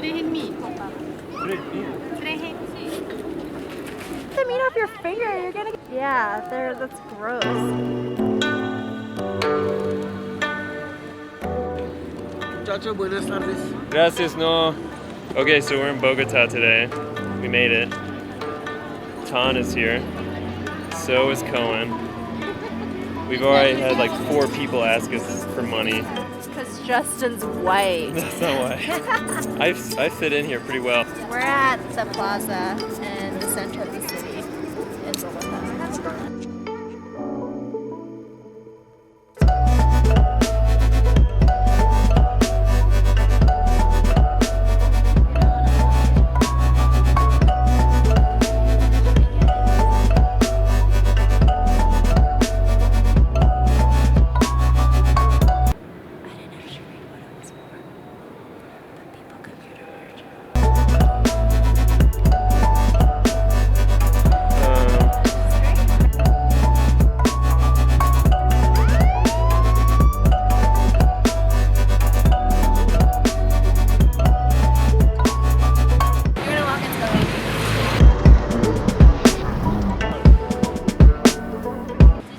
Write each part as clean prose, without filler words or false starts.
The meat off your finger, you're gonna. Yeah, that's gross. Muchachos, buenas tardes. Gracias, no. Okay, so we're in Bogota today. We made it. Tan is here. So is Cohen. We've already had like 4 people ask us for money. Because Justin's white. That's not why. I fit in here pretty well. We're at the plaza in the center of the city in Bogota.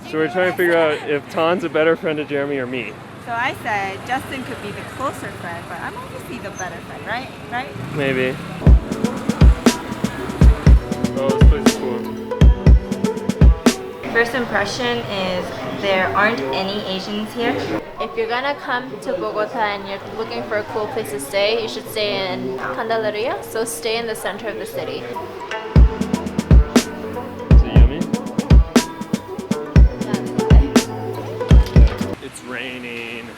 So we're trying to figure out if Tan's a better friend to Jeremy or me. So I said Justin could be the closer friend, but I'm obviously the better friend, right? Right? Maybe. Oh, this place is cool. First impression is there aren't any Asians here. If you're gonna come to Bogota and you're looking for a cool place to stay, you should stay in Candelaria. So stay in the center of the city. Is it yummy? It's raining.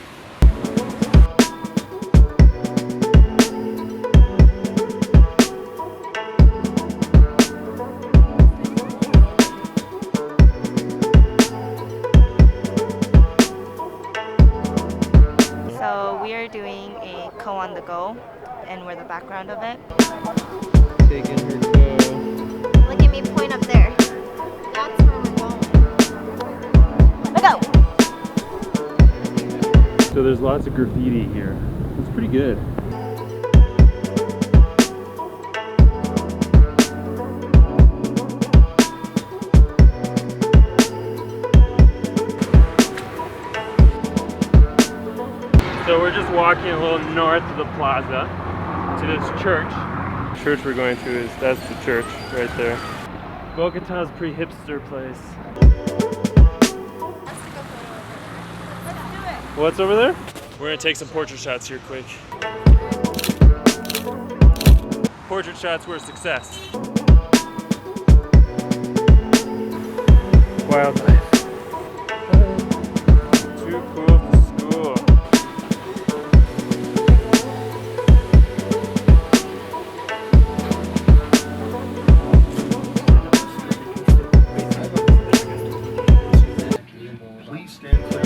So we are doing a on the go, and we're the background of it. Taking her go. Look at me point up there. That's where we're going. Let's go! So there's lots of graffiti here. It's pretty good. So we're just walking a little north of the plaza to this church. The church we're going to that's the church right there. Bogota's a pretty hipster place. What's over there? We're gonna take some portrait shots here quick. Portrait shots were a success. Wildlife. Too cool for school. Please stand clear.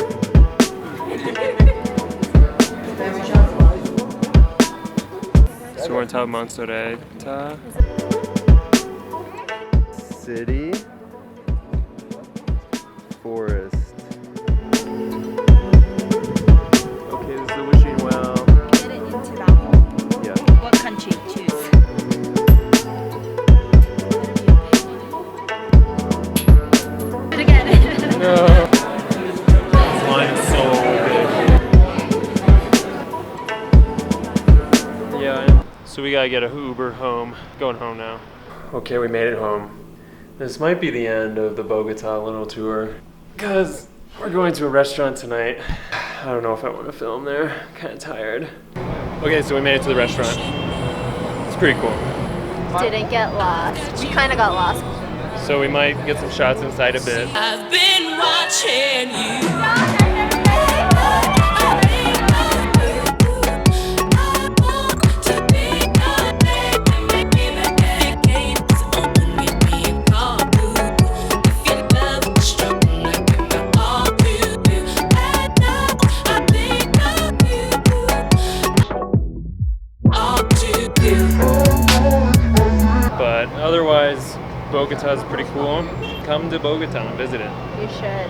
So we're on top of Monserrata. City. Forest. Okay, this is the wishing well. Get it into that hole. Yeah. What country? Choose. Do it again. No. This line is so big. Yeah, I know. So we gotta get a Uber home. Going home now. Okay, we made it home. This might be the end of the Bogota little tour, because we're going to a restaurant tonight. I don't know if I want to film there. Kind of tired. Okay, so we made it to the restaurant. It's pretty cool. Didn't get lost. We kind of got lost. So we might get some shots inside a bit. I've been watching you. But otherwise, Bogota is pretty cool. Come to Bogota and visit it. You should.